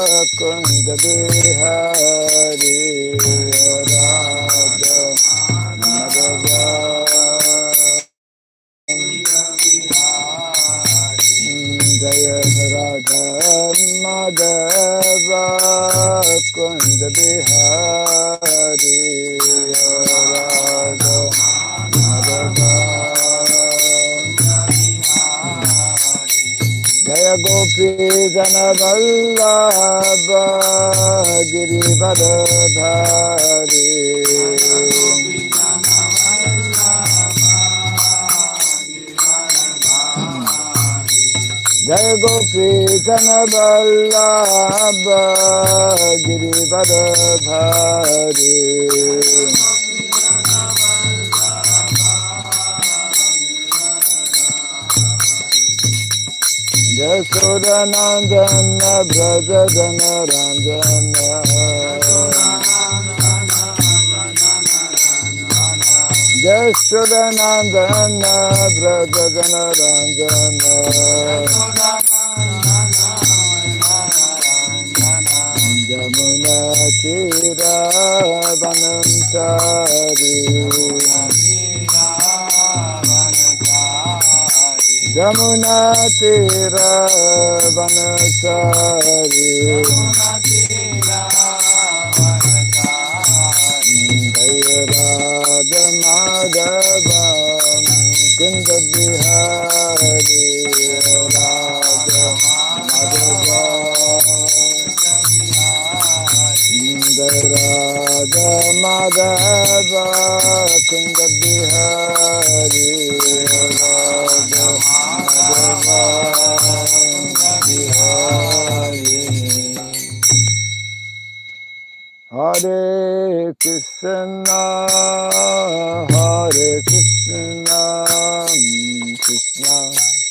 Kunda Bihari Radha Madhava Jaya Radha Madhava Kunda Bihari Radha Madhava Jaya Gopi Jana Vallabha Girivardhari Jaya Gopi Jana Vallabha Girivardhari Yashodanandana Brajadana Ranjana Yashodanandana Brajadana Ranjana Yamuna Tira Vanantari Yamuna Tira Vanachari Jaya Radha Madhava Kunda Bihari Radha Madhava Jaya Radha Madhava Kunda Bihari Radha Hare Krishna, Hare Krishna, Krishna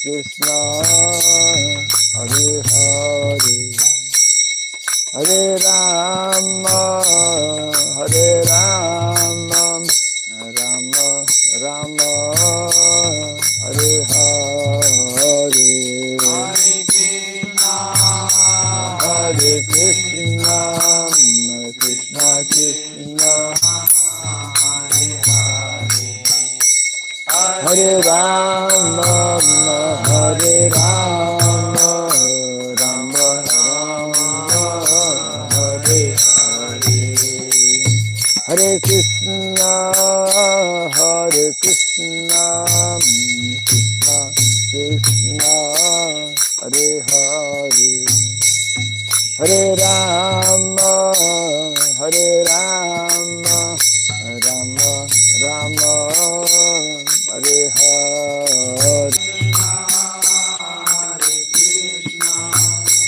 Krishna, Hare Hare, Hare Rama, Hare Rama, Rama Rama, Hare Hare, Hare Krishna, Krishna Krishna, Hare Rama, Hare Rama, Rama Rama, Hare Hare, Hare Krishna, Hare Krishna, Krishna Krishna, Hare Hare, Hare Rama, Hare Rama, Rama Rama, Hare Hare,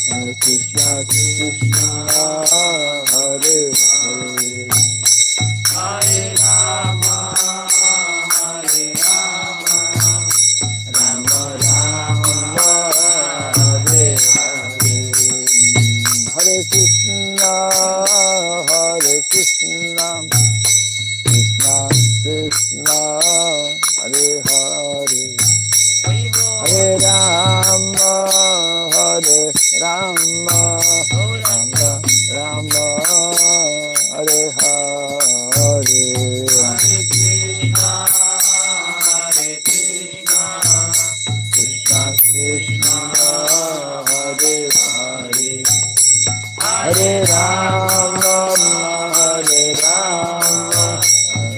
Hare Krishna Krishna, Hare Hare, Hare Rama, Hare Rama, Rama Rama, Hare Hare, Hare Krishna, Hare Krishna, Krishna Krishna, Hare Hare, Hare Rama, Hare Rama, Rama Rama, Hare Hare, Hare Krishna, Hare Krishna, Krishna Krishna, Hare Hare, Hare Rama, Hare Rama,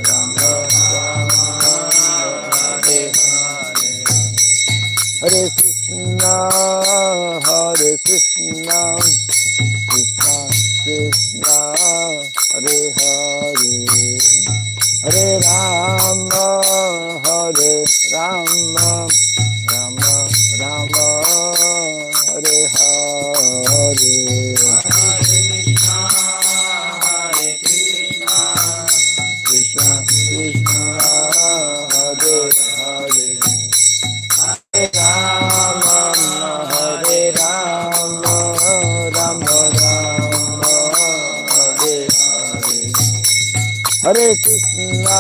Rama Rama, Hare Hare, Hare Krishna, Hare Krishna, Krishna Krishna, Hare Hare, Hare Rama, Hare Rama, Rama Rama, Hare Hare, Krishna Krishna, Hare Hare, Hare Rama, Hare Rama, Rama Rama, Hare Hare, Hare Krishna,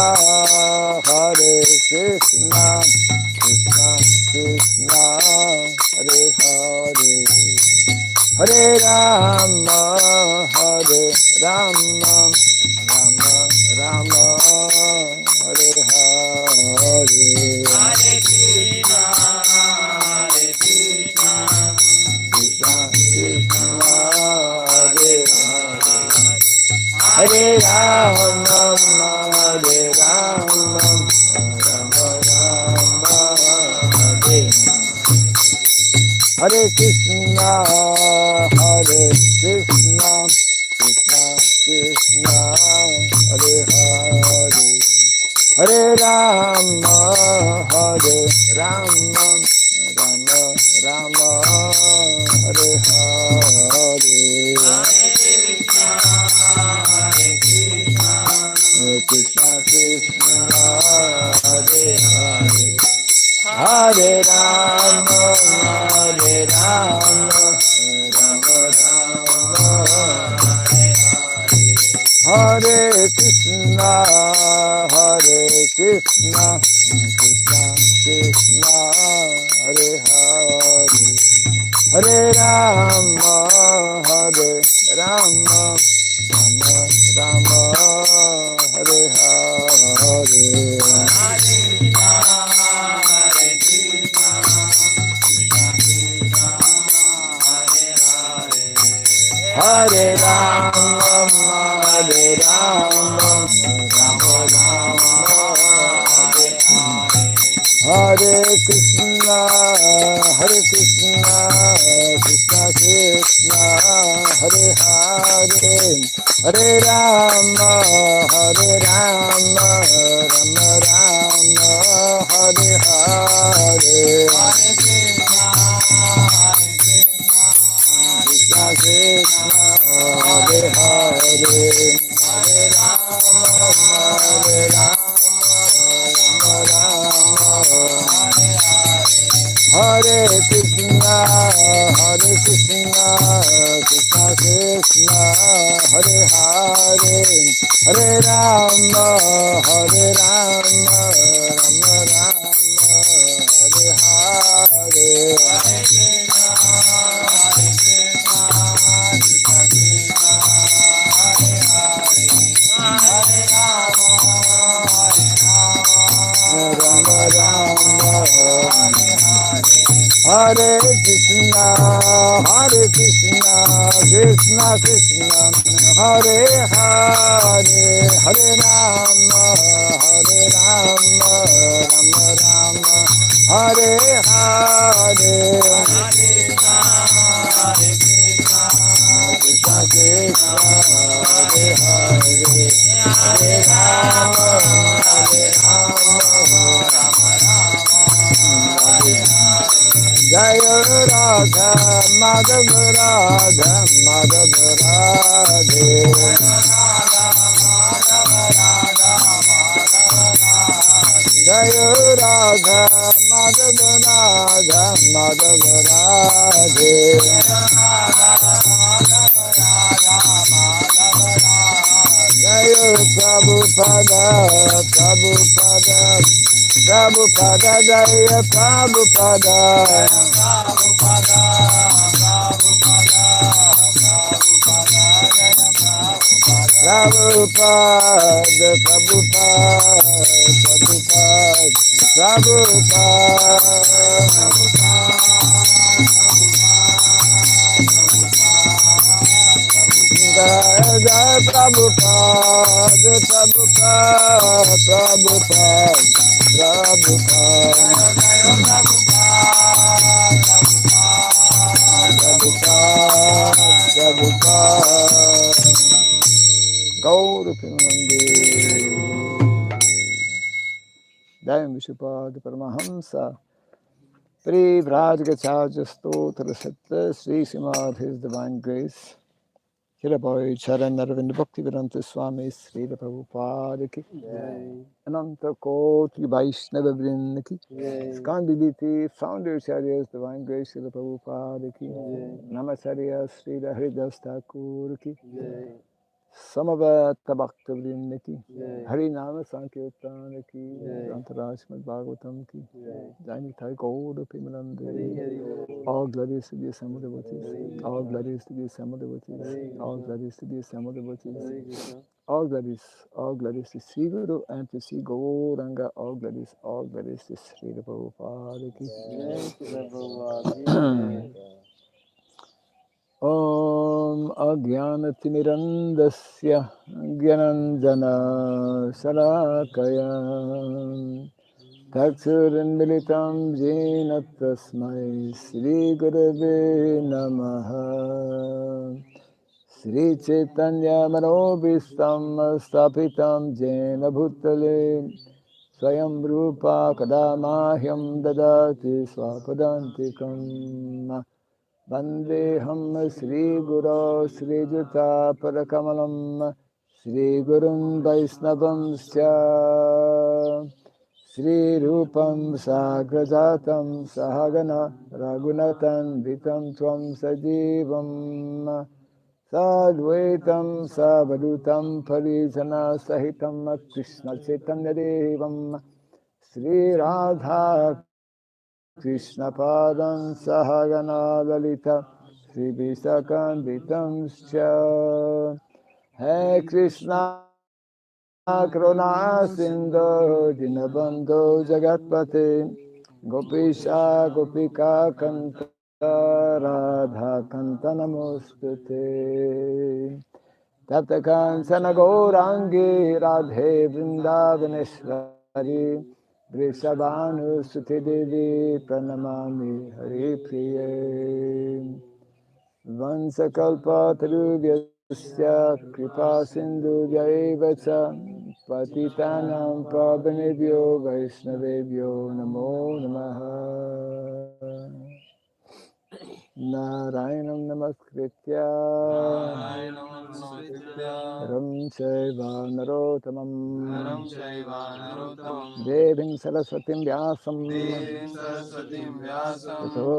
Hare Krishna, Krishna Krishna, Hare Hare, Hare Rama, Hare Rama, Rama Rama, Hare Hare, Hare Krishna, Krishna Krishna, Hare Hare, Hare Rama, Hare Rama, Rama Rama, Hare Hare Krishna, Hare Krishna, Krishna Krishna, Hare Hare, Hare Rama, Hare Rama, Rama Rama, Hare Hare, Hare Krishna, Krishna, Hare Hare, Hare Rama, Hare Rama, Rama Rama, Hare Krishna, Hare Krishna, Krishna Krishna, Hare Hare, Hare Rama, Hare Rama, Rama Rama, Hare Hare, Hare Rama, Hare Rama, Rama Rama, Hare Krishna, Hare Krishna, Krishna Krishna, Hare Hare, Hare Rama, Hare Rama, Rama Rama, Hare Hare, Krishna Krishna, Hare Hare, Hare Rama, Hare Rama, Rama Rama, Hare Krishna, Hare Krishna, Krishna Krishna, Hare Hare, Hare Rama, Hare Rama, Rama Rama, Hare Hare, Rama Rama, Hare Krishna, Hare Krishna, Krishna Krishna, Hare Hare, Hare Rama, Hare Rama, Rama Rama, Hare Hare, Krishna Krishna, Hare Hare, Hare Rama, Hare Rama, Jaya Radha Madhava Radha Madhava Radhe, Jaya Radha Madhava Radha Madhava Radhe, Jaya Prabhupada Prabhupada Prabhupada, Jaya Prabhupada, Prabhupada, Jaya Prabhupada, Gaur Premanande, Dayam Vishupad Paramahamsa, Pri Vrajgacharya Stotra Satra, Sri Srimad His Divine Grace, Shirabai Charan Arvind Bhakti Vedanta Swami, Sri Prabhupada Ki, Ananta Koti Vaishnava Vrinda Ki, Skandiditi, Founder Acharyas Divine Grace, Sri Prabhupada Ki, Namacharya Sri Haridas Thakur Ki, Samaveta Bhakta Vrindaki, Hari Nama Sankirtana ki, Grantara Srimad Bhagavatam ki, Jainitai Gaura Pimanande, all glories to the assembled devotees, all glories to the assembled devotees, all glories to the assembled devotees, all glories to Sri Guru and to Sri Gauranga, all glories to Sri Prabhupada ki. Om Ajnanatirandasya Gyananjana Sarakaya Taksurandilitam Jena Tasmai Sri Gurave Namaha Sri Chaitanya Manobhistam Stapitam Jena Bhutale Swayam Rupa Kadamahyam Dadati Swapadantikam Vandeham Sri Guru Sri Juta Parakamalam Sri Gurun Vaisnavamscha Sri Rupam Sagrajatam Sahagana Raghunatan Vitam Tvam Sajivam Sadvaitam Savadutam Parijana Sahitam Krishna Chaitanya Devam Sri Radha Krishna Padam Sahagana Lalita Sri Visakanditam Scha He Krishna Karuna Sindhu Dinabandhu Jagatpate Gopisha Gopika Kanta Radha Kanta Namostute Tapta Kansana Gaurangi Radhe Vrindavaneshwari Vrishabhanu Suti Devi Pranamami Hari Priye Vansakalpa Tarubhyasya Kripa Sindhu Jaivacha Patitanam Pavanebhyo Vaishnavebhyo Namo Namaha Narayanam Namaskritya Ram Chaiva Narotamam Devim Saraswatim Vyasam Tato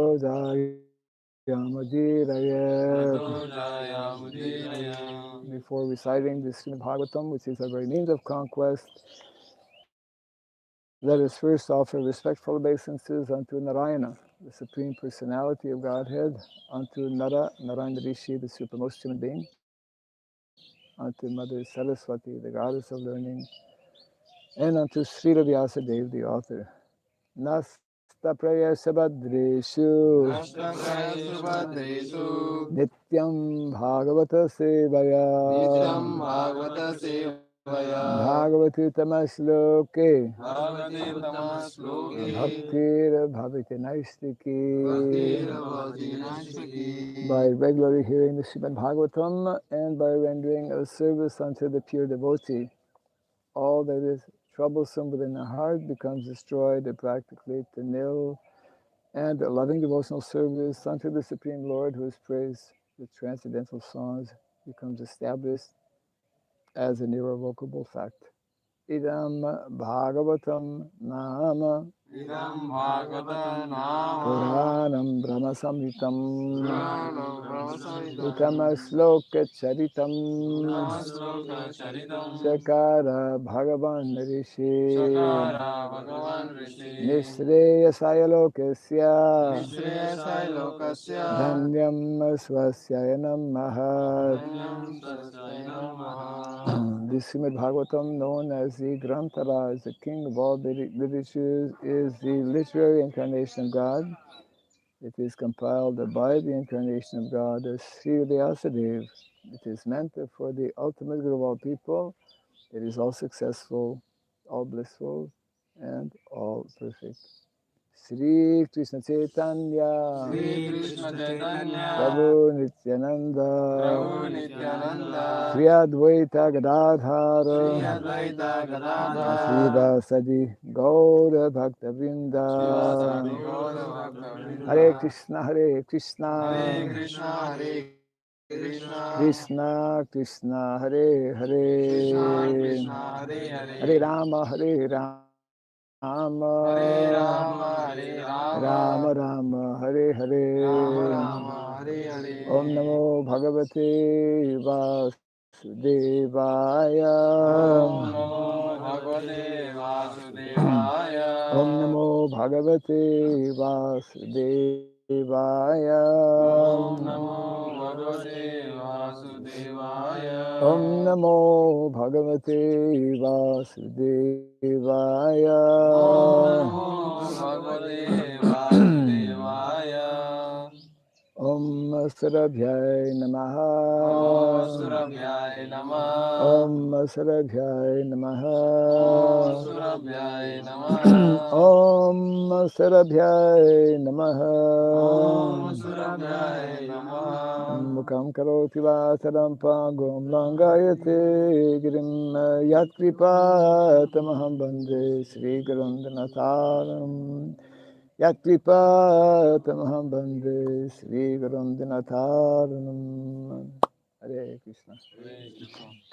Jayamudiraya. Before reciting the Srimad Bhagavatam, which is our very means of conquest, let us first offer respectful obeisances unto Narayana, the Supreme Personality of Godhead, unto Narayana Rishi, the supremmost human being, unto Mother Saraswati, the goddess of learning, and unto Sri Vyasa Dev, the author. Nasta Praya Sabhadreshu Nityam Bhagavata Sevaya Bhagavati Tamasloke Bhaktir Bhaviti Naistiki. By regularly hearing the Srimad Bhagavatam and by rendering a service unto the pure devotee, all that is troublesome within the heart becomes destroyed or practically to nil, and a loving devotional service unto the Supreme Lord, who is praised with transcendental songs, becomes established as an irrevocable fact. Idam Bhagavatam Nama Puranam Brahma Samhitam Uttama Sloka Charitam Shakara Bhagavan Rishi Nisreya Sayalokasya Dhanyam Swasyayanam Mahat. This Srimad Bhagavatam, known as the Grantara, is the king of all literatures, is the literary incarnation of God. It is compiled by the incarnation of God as Sri Vyasadeva. It is meant for the ultimate good of all people. It is all successful, all blissful, and all perfect. Sri Krishna Chaitanya Prabhu Nityananda Sri Advaita Gadadhara Sri Vasadi Gaura Bhakta Vrinda. Hare Krishna Krishna Krishna Hare Hare Hare Rama Rama Rama Hare Hare. Om Namo Bhagavate Vasudevaya. Om Namo Bhagavate Vasudevaya. Om Namo Bhagavate Vasudevaya. Om Namo Bhagavate Vasudevaya. Om Namo Bhagavate Vasudevaya. Om Namo Bhagavate Vasudevaya. Om Sarabhyai Namaha. Om Surabhyai Namaha. Om Sarabhyai Namaha. Om Surabhyai Namaha. Om Sarabhyai Namaha. Om Surabhyai Namaha. Mukam karoti vasaram pangum langayate girim yatkripa tamaham bande Sri Gurundinataram. Yatkripa tamaham bande Sri Gurundinataram. Hare Krishna.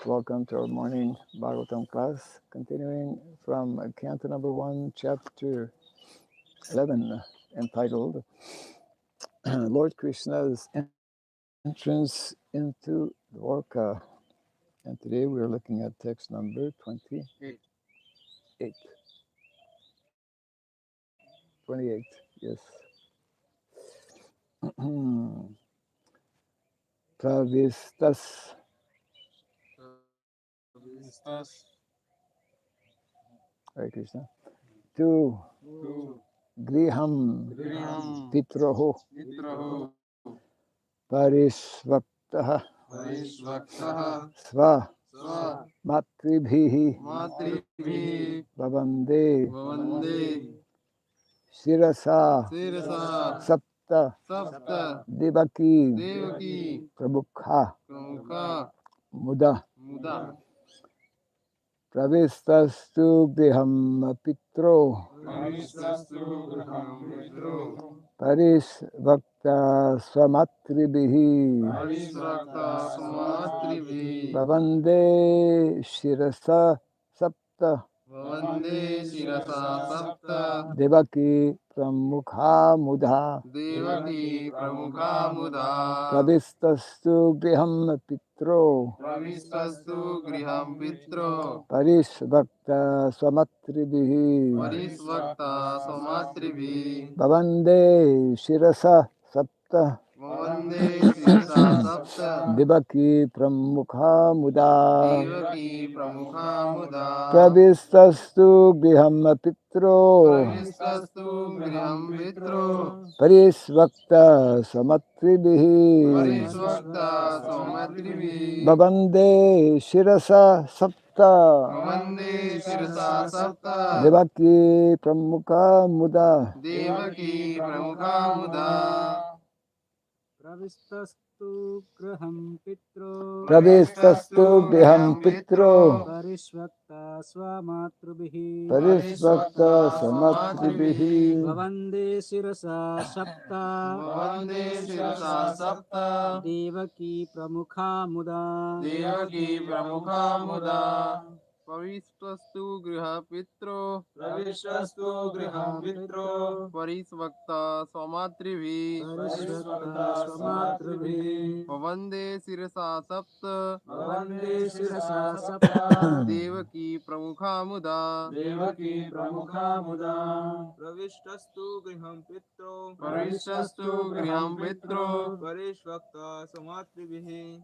Welcome to our morning Bhagavatam class, continuing from Canto number 1, chapter 11, entitled Lord Krishna's Entrance into Dvārakā. And today we are looking at text number 28. 28, yes. Pravistas. Hare Krishna. Tu griham pitroho parisvaktaha sva matribhihi bhavande shirasa sapta devaki prabhukha muda pravistastu griham pitro parisvakta swamatribihi bhavande shirasa sapta devaki pramukha mudha pravistastu griham pitro parisvakta swamatribihi bhavande shirasa sapta devaki pramukha muda pravistastu griham pitro parisvakta swamatribihi bhavande shirasa sapta devaki pramukha muda Pravistastu graham pitro Parishvakta swamatrubihi Bhavande shirasa sapta Devaki pramukha muda Pavishvastu griha pitro parisvakta swamatrivi bhavande sirasa sapta devaki pramukha muda Pravishtastu griham pitro parishvakta samatribihi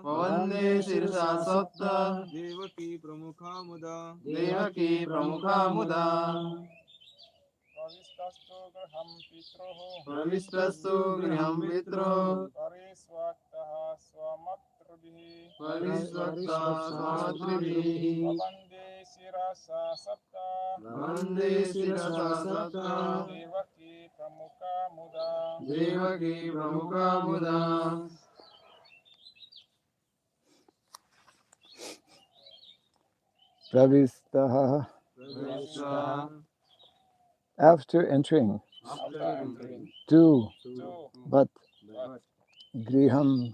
bhavande shirasa sapta devaki pramukha muda Pravistastu griham pitro parisvakta swamatrivi bhavande sirasa sapta devaki pramukha muda pravistaha. After entering to but griham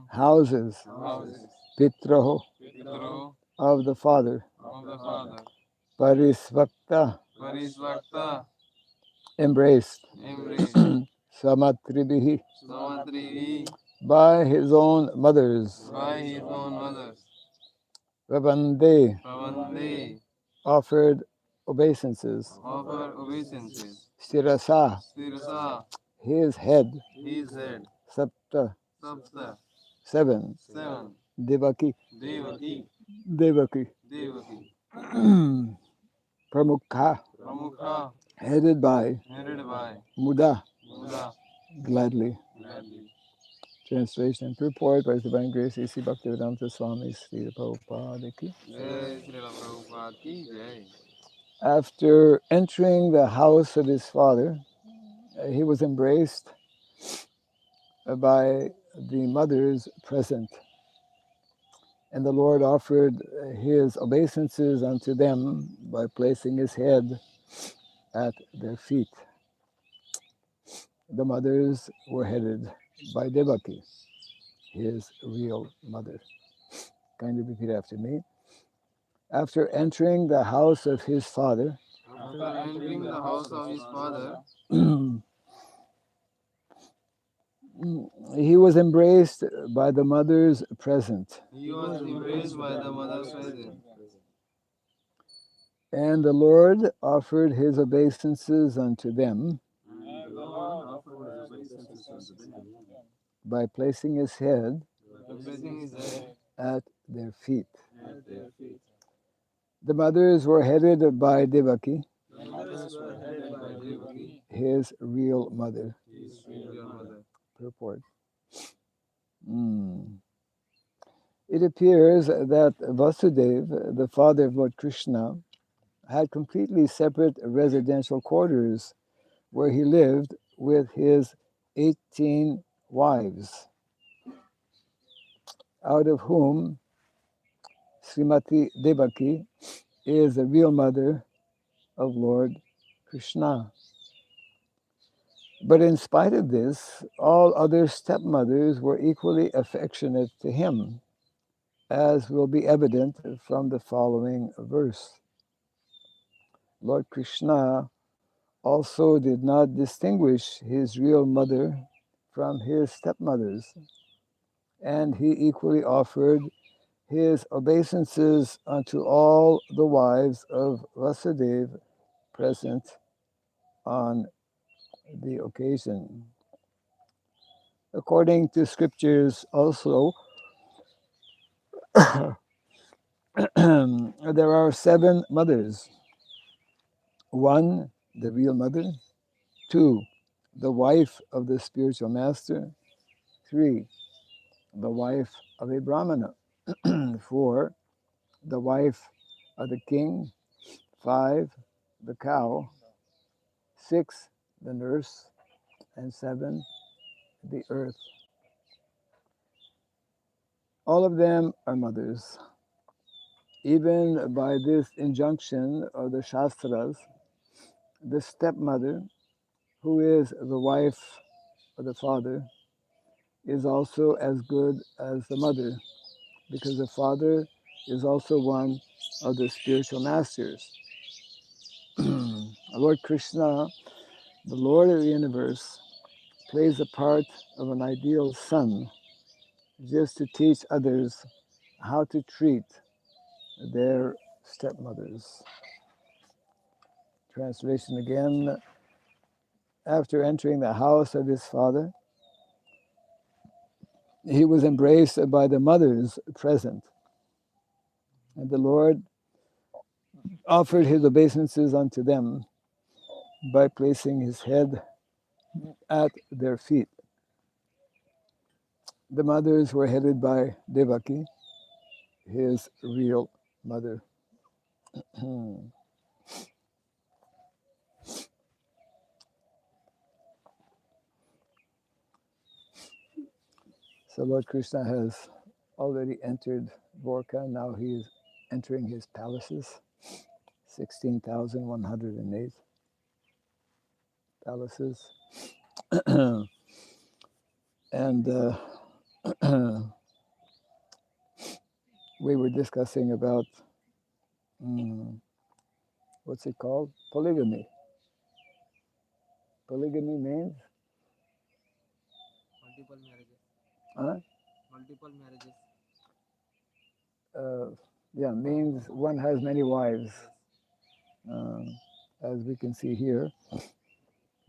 houses pitroho of the father parisvakta embraced samatribihi matrihi, by his own mothers. by his own mothers. Ravande Pravande, offered obeisances. offer obeisances. Sirasa, Sirsa, his head. his head. Sapta, Sapta, 7. 7. Devaki, Devaki, Devaki. Devaki. Pramukha, Pramukha, headed by headed by Muda, Muda, gladly. gladly. Translation and purport by His Divine Grace A.C. Bhakti Raghava Swami Srila Prabhupada ki. Jai Srila Prabhupada ki Jai. After entering the house of his father, he was embraced by the mothers present. And the Lord offered his obeisances unto them by placing his head at their feet. The mothers were headed by Devaki, his real mother. Kindly repeat after me. After entering the house of his father, After entering the house of his father, he was embraced by the mothers present. he was embraced by the mothers present. And the Lord offered his obeisances unto them by placing his head Placing his head at their feet. at their feet. The mothers were headed by Devaki, The mothers were headed by Devaki, his real mother. his real mother. Purport. It appears that Vasudeva, the father of Lord Krishna, had completely separate residential quarters where he lived with his 18 wives, out of whom Srimati Devaki is the real mother of Lord Krishna. But in spite of this, all other stepmothers were equally affectionate to him, as will be evident from the following verse. Lord Krishna also did not distinguish his real mother from his stepmothers, and he equally offered his obeisances unto all the wives of Vasudeva present on the occasion. According to scriptures also, there are 7 mothers. 1, the real mother. 2, the wife of the spiritual master. 3, the wife of a brahmana. 4, the wife of the king. 5, the cow. 6, the nurse. And 7, the earth. All of them are mothers. Even by this injunction of the Shastras, the stepmother, who is the wife of the father, is also as good as the mother, because the father is also one of the spiritual masters. Lord Krishna, the Lord of the universe, plays the part of an ideal son, just to teach others how to treat their stepmothers. Translation again. After entering the house of his father, he was embraced by the mothers present. And the Lord offered his obeisances unto them by placing his head at their feet. The mothers were headed by Devaki, his real mother. So Lord Krishna has already entered Dvārakā. Now he is entering his palaces, 16,108 palaces. And we were discussing about, what's it called? Polygamy. Polygamy means multiple marriages. Huh? Multiple marriages. Yeah, means one has many wives, as we can see here.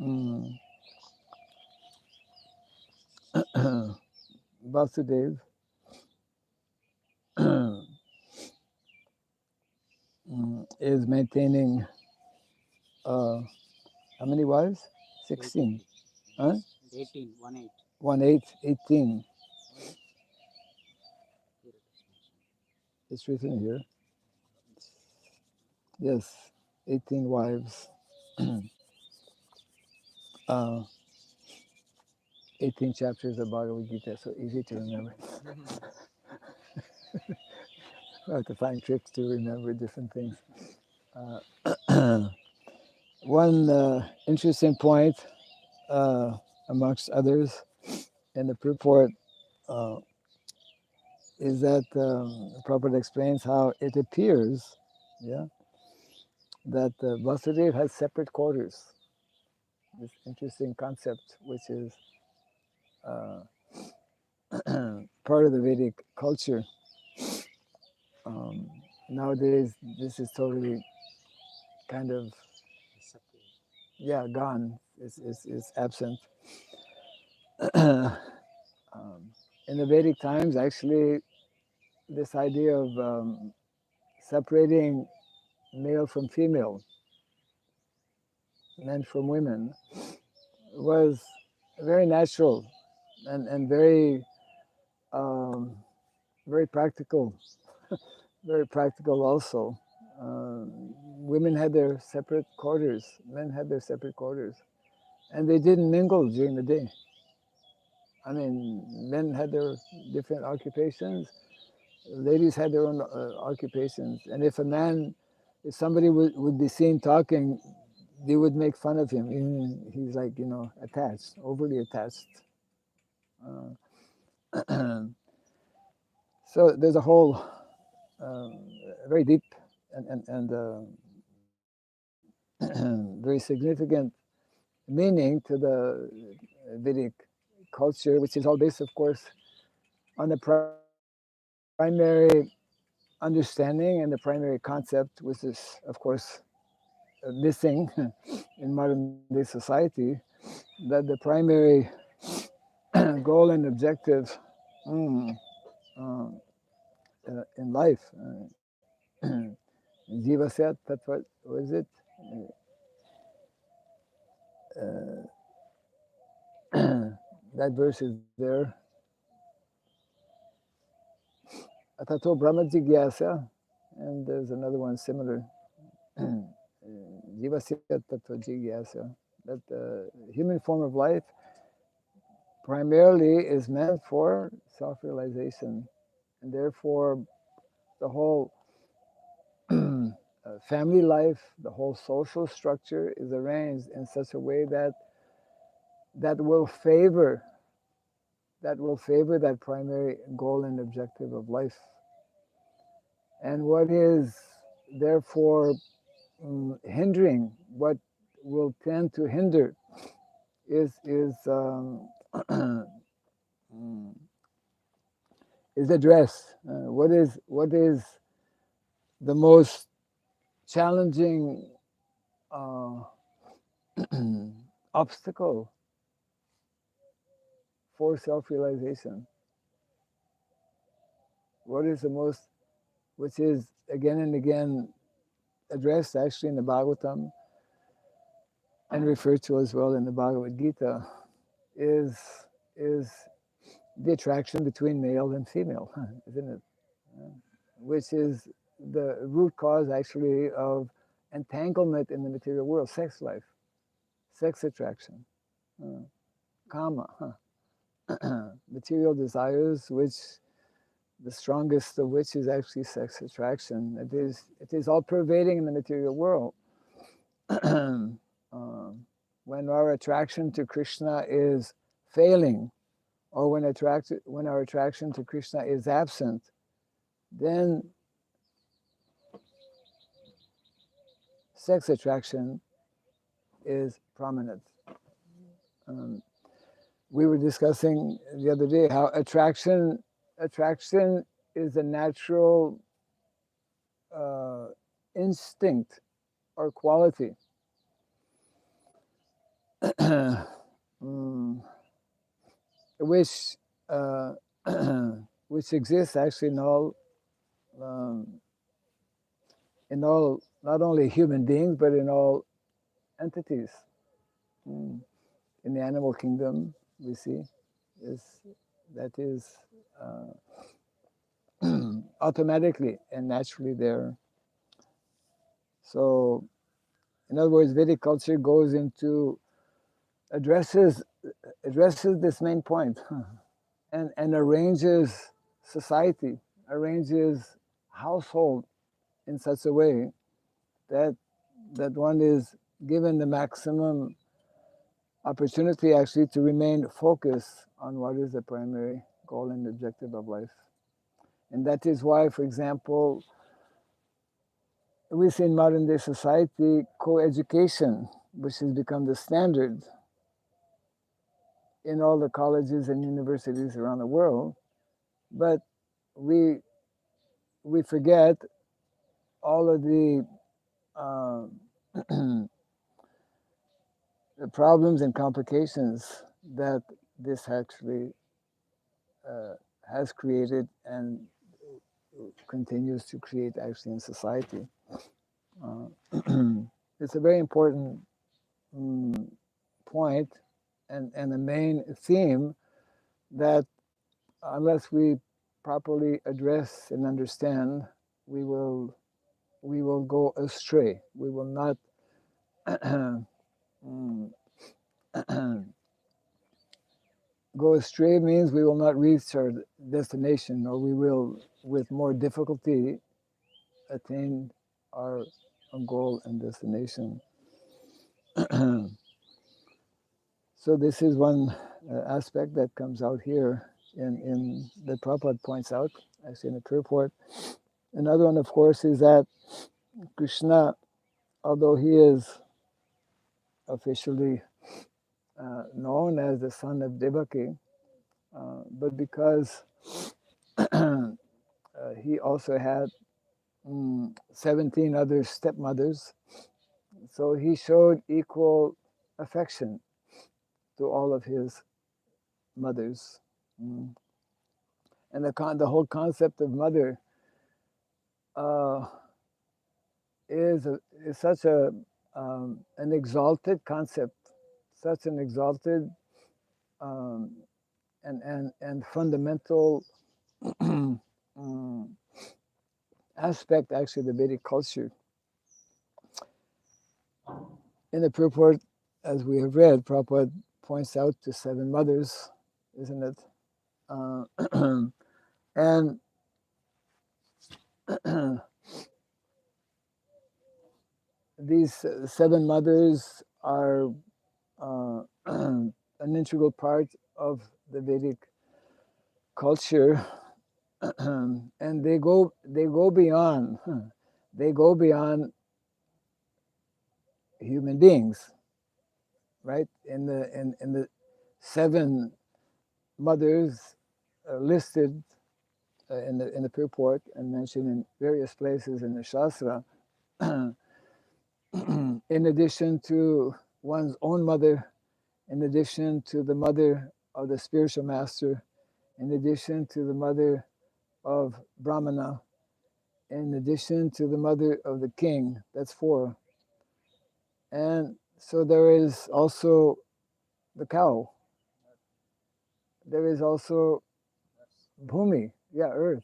Mm. Vasudev is maintaining how many wives? 16. Huh? 18, 1-8. 1/8, 18. It's written here. Yes, 18 wives. 18 chapters of Bhagavad Gita, so easy to remember. I have to find tricks to remember different things. One interesting point, amongst others, in the purport is that Prabhupada explains how it appears, yeah, that Vasudeva has separate quarters. This interesting concept, which is part of the Vedic culture. Nowadays, this is totally kind of, yeah, gone. It's absent. In the Vedic times, actually, this idea of separating male from female, men from women, was very natural and very very practical, very practical also. Women had their separate quarters, men had their separate quarters, and they didn't mingle during the day. I mean, men had their different occupations, ladies had their own occupations, and if somebody would be seen talking, they would make fun of him. He's like, attached, overly attached. So there's a whole very deep and very significant meaning to the Vedic culture, which is all based, of course, on the primary understanding and the primary concept, which is, of course, missing in modern day society, that the primary goal and objective in life, Jivasya Tattva, what is it? That verse is there. Atato Brahma Jigyasa, and there's another one similar. Jivasya Tattva Jigyasa. That the human form of life primarily is meant for self-realization, and therefore the whole family life, the whole social structure is arranged in such a way that will favor that primary goal and objective of life. And what is therefore hindering, what will tend to hinder, is addressed. What is the most challenging obstacle for self-realization? What is the most, which is again and again addressed actually in the Bhagavatam and referred to as well in the Bhagavad Gita, is the attraction between male and female, isn't it? Which is the root cause actually of entanglement in the material world, sex life, sex attraction, kama, material desires, which the strongest of which is actually sex attraction. It is all pervading in the material world. When our attraction to Krishna is failing, or when our attraction to Krishna is absent, then sex attraction is prominent. we were discussing the other day how attraction is a natural instinct or quality mm, which which exists actually um, in all not only human beings but in all entities. Mm. In the animal kingdom, we see that is automatically and naturally there. So, in other words, Vedic culture goes into addresses this main point and arranges society, arranges household in such a way that one is given the maximum opportunity actually to remain focused on what is the primary goal and objective of life. And that is why, for example, we see in modern day society co-education, which has become the standard in all the colleges and universities around the world. But we forget all of the the problems and complications that this actually has created and continues to create actually in society. It's a very important point and a main theme that unless we properly address and understand, we will go astray. We will not go astray means we will not reach our destination, or we will, with more difficulty, attain our goal and destination. So this is one aspect that comes out here in that Prabhupada points out, actually in the purport. Another one, of course, is that Krishna, although he is officially known as the son of Devaki, but because he also had 17 other stepmothers, so he showed equal affection to all of his mothers. And the whole concept of mother is such an exalted concept, such an exalted and fundamental aspect actually of the Vedic culture. In the purport, as we have read, Prabhupada points out to 7 mothers, isn't it? And these 7 mothers are an integral part of the Vedic culture, and they go beyond human beings, right? In the 7 mothers listed in the purport and mentioned in various places in the Shastra, in addition to one's own mother, in addition to the mother of the spiritual master, in addition to the mother of Brahmana, in addition to the mother of the king, that's 4. And so there is also the cow. There is also Bhumi, earth.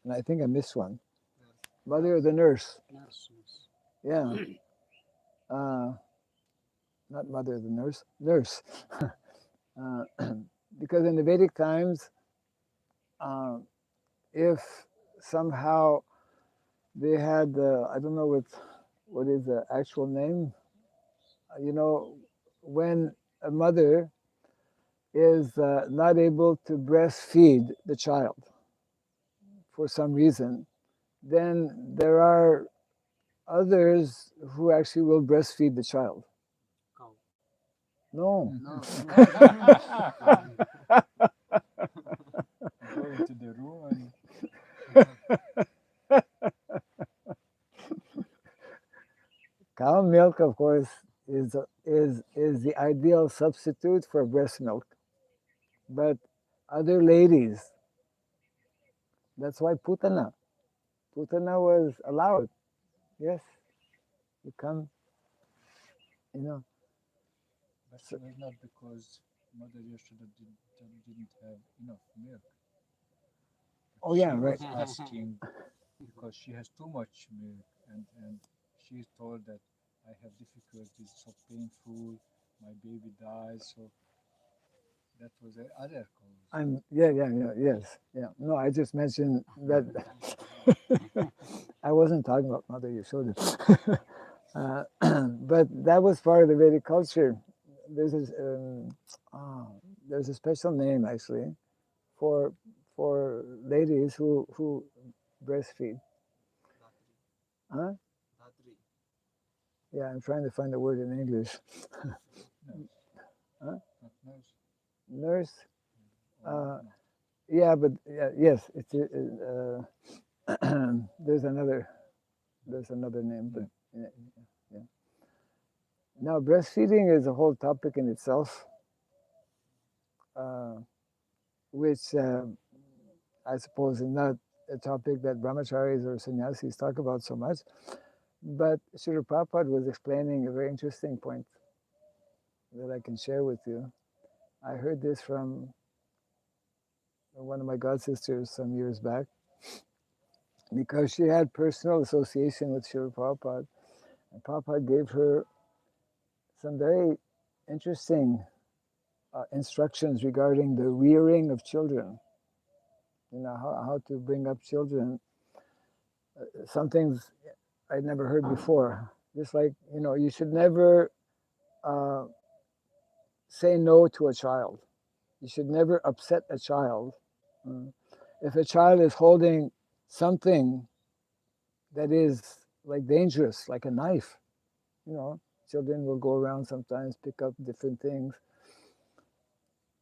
And I think I missed one. Mother of the nurse. Yeah. Not mother of the nurse, nurse. Because in the Vedic times, if somehow they had, I don't know what is the actual name, when a mother is not able to breastfeed the child for some reason, then there are others who actually will breastfeed the child. Cow. No. No. Go into the room and Cow milk, of course, is the ideal substitute for breast milk. But other ladies, that's why putana was allowed. Yes, you come, you know. but it was not because Mother Yashoda didn't have enough milk. But Oh, yeah, she right. was asking because she has too much milk, and she is told that I have difficulties, so painful, my baby dies, so that was the other cause. Yes. No, I just mentioned that I wasn't talking about Mother Yashoda. But that was part of the Vedic culture. There's this, there's a special name actually for ladies who breastfeed. Huh? Yeah, I'm trying to find the word in English. Huh? Not nurse. Nurse. No. Yeah, but yes, it's there's another name, but yeah. Now, breastfeeding is a whole topic in itself, which I suppose is not a topic that brahmacharis or sannyasis talk about so much. But Srila Prabhupada was explaining a very interesting point that I can share with you. I heard this from one of my god sisters some years back, because she had personal association with Srila Prabhupada, and Prabhupada gave her some very interesting instructions regarding the rearing of children. You know, how to bring up children. Some things I'd never heard before. Just like, you know, you should never say no to a child. You should never upset a child. If a child is holding something that is like dangerous, like a knife, you know, children will go around sometimes, pick up different things.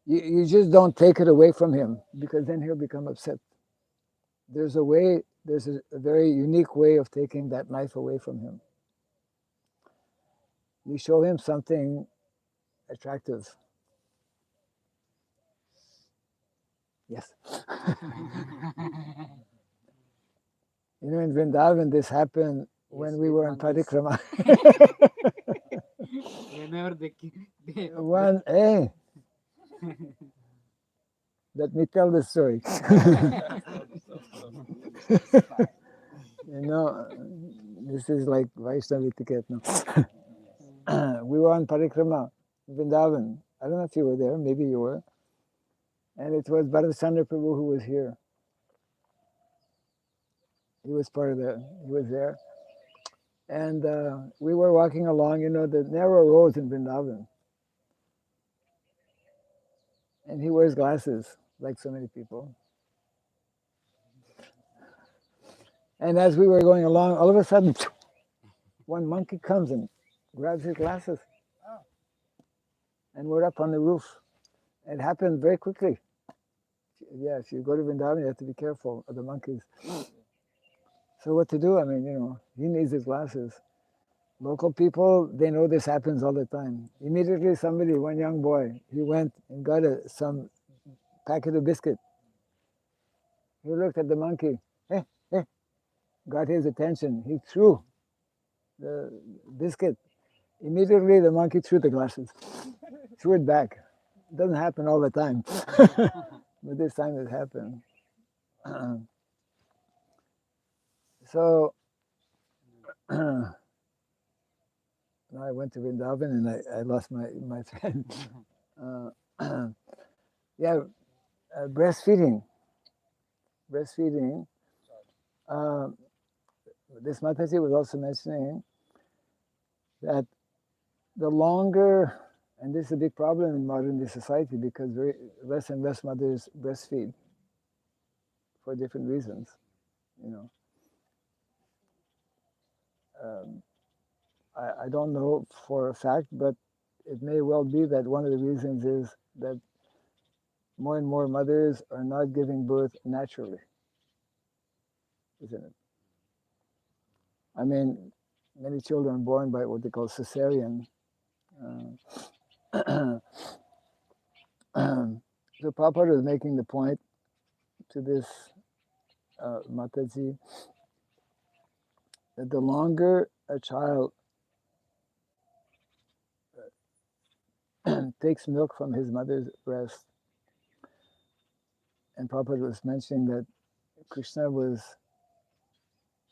You just don't take it away from him, because then he'll become upset. There's a way, there's a very unique way of taking that knife away from him. You show him something attractive. Yes. You know, in Vrindavan, this happened when we were in parikrama. Whenever they One, hey, let me tell the story. You know, this is like Vaishnava etiquette now. We were on parikrama in Vrindavan. I don't know if you were there, maybe you were. And it was Bharat Prabhu who was here. He was there. And we were walking along, you know, the narrow roads in Vrindavan. And he wears glasses, like so many people. And as we were going along, all of a sudden, one monkey comes and grabs his glasses. And we're up on the roof. It happened very quickly. Yeah, if you go to Vrindavan, you have to be careful of the monkeys. So what to do? I mean, you know, he needs his glasses. Local people, they know this happens all the time. Immediately somebody, one young boy, he went and got some packet of biscuit. He looked at the monkey, got his attention. He threw the biscuit. Immediately the monkey threw the glasses, threw it back. It doesn't happen all the time, but this time it happened. So now I went to Vrindavan and I lost my thread. Breastfeeding. This Mataji was also mentioning that the longer, and this is a big problem in modern day society, because less and less mothers breastfeed for different reasons, you know. I don't know for a fact, but it may well be that one of the reasons is that more and more mothers are not giving birth naturally, isn't it? I mean, many children are born by what they call cesarean. So Prabhupada is making the point to this Mataji that the longer a child takes milk from his mother's breast, and Prabhupada was mentioning that Krishna was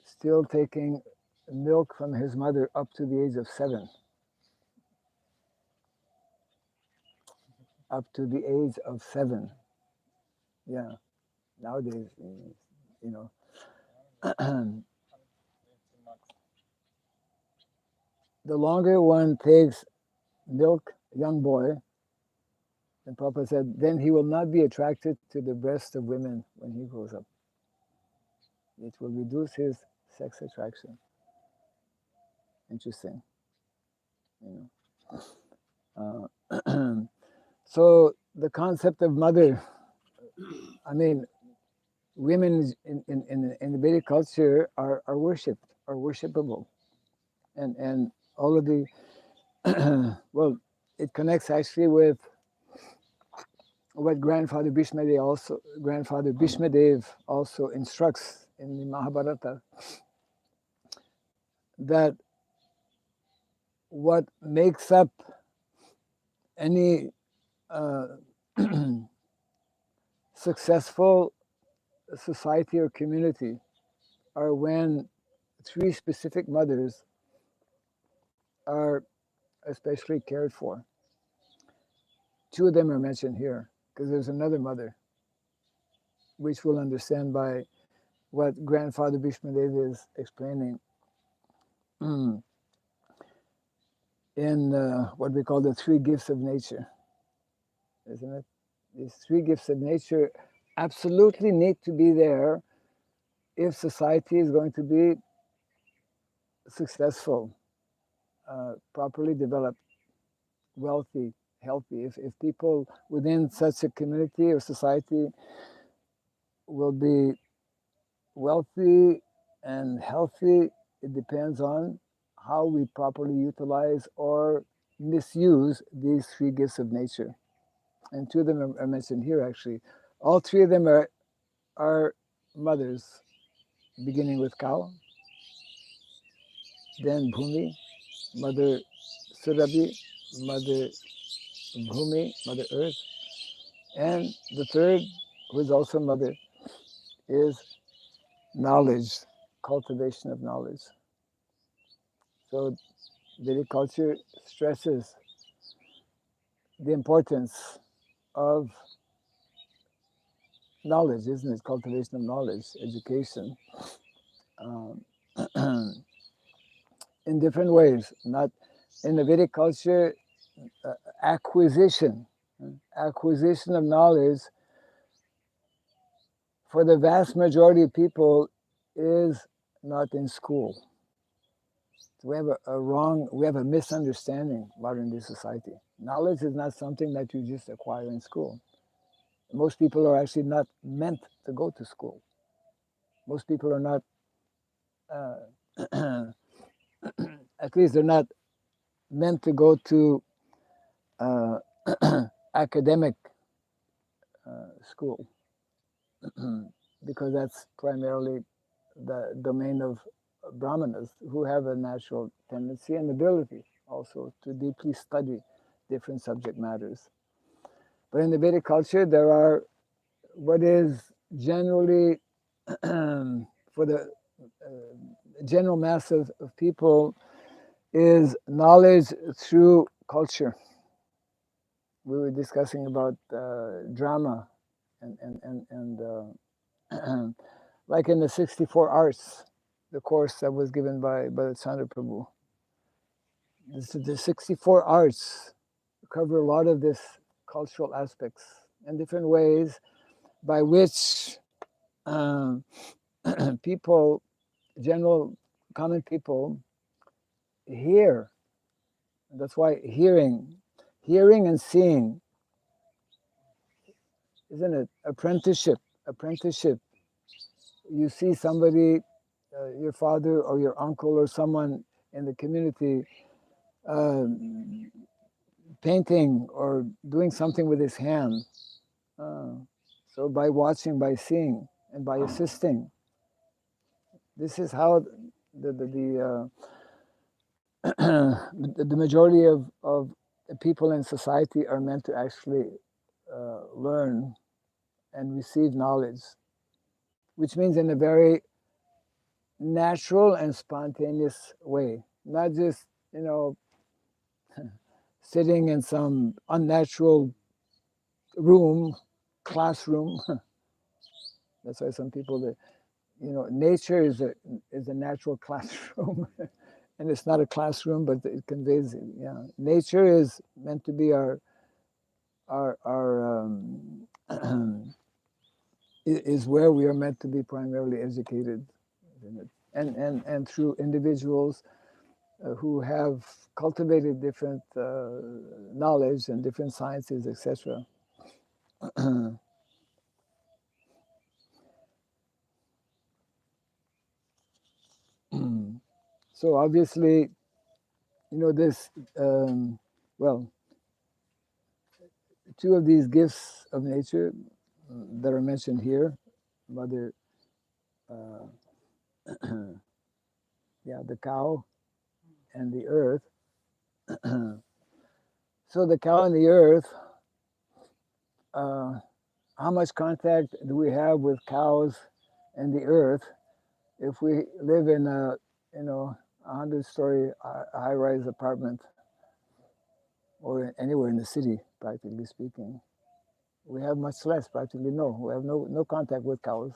still taking milk from his mother up to the age of 7. Up to the age of 7. Yeah. Nowadays, you know. The longer one takes milk, young boy, and Prabhupada said, then he will not be attracted to the breast of women when he grows up. It will reduce his sex attraction. Interesting. You know. So the concept of mother, I mean, women in the Vedic culture are worshipped, are worshipable. And all of the, well, it connects actually with what Grandfather Bhishmadev also instructs in the Mahabharata, that what makes up any successful society or community are when 3 specific mothers are especially cared for. 2 of them are mentioned here, because there's another mother, which we'll understand by what Grandfather Bhishmadev is explaining in what we call the 3 gifts of nature, isn't it? These 3 gifts of nature absolutely need to be there if society is going to be successful, properly developed, wealthy, healthy. If people within such a community or society will be wealthy and healthy, it depends on how we properly utilize or misuse these 3 gifts of nature. And 2 of them are mentioned here, actually. All 3 of them are mothers, beginning with cow, then Bhumi, Mother Surabhi, Mother Bhumi, Mother Earth, and the 3rd, who is also mother, is knowledge, cultivation of knowledge. So Vedic culture stresses the importance of knowledge, isn't it? Cultivation of knowledge, education, in different ways. Not in the Vedic culture, acquisition of knowledge for the vast majority of people is not in school. So we have a misunderstanding about in this society. Knowledge is not something that you just acquire in school. Most people are actually not meant to go to school. Most people are not, at least they're not meant to go to academic school, because that's primarily the domain of brahmanas, who have a natural tendency and ability also to deeply study different subject matters. But in the Vedic culture, there are what is generally for the general mass of people is knowledge through culture. We were discussing about drama and like in the 64 arts, the course that was given by Chandra Prabhu. The 64 arts cover a lot of this cultural aspects and different ways by which people, general common people, hear That's why hearing and seeing, isn't it? Apprenticeship. You see somebody, your father or your uncle or someone in the community painting or doing something with his hand. So by watching, by seeing, and by assisting, this is how the majority of the people in society are meant to actually learn and receive knowledge, which means in a very natural and spontaneous way, not just, sitting in some unnatural room, classroom. That's why some people, nature is a natural classroom. And it's not a classroom, but it conveys, nature is meant to be our is where we are meant to be primarily educated, and through individuals who have cultivated different knowledge and different sciences, etc. So obviously, this, well, two of these gifts of nature that are mentioned here, Mother, the cow and the earth. So the cow and the earth, how much contact do we have with cows and the earth if we live in a 100-story high-rise apartment or anywhere in the city, practically speaking? We have much less, practically no. We have no contact with cows,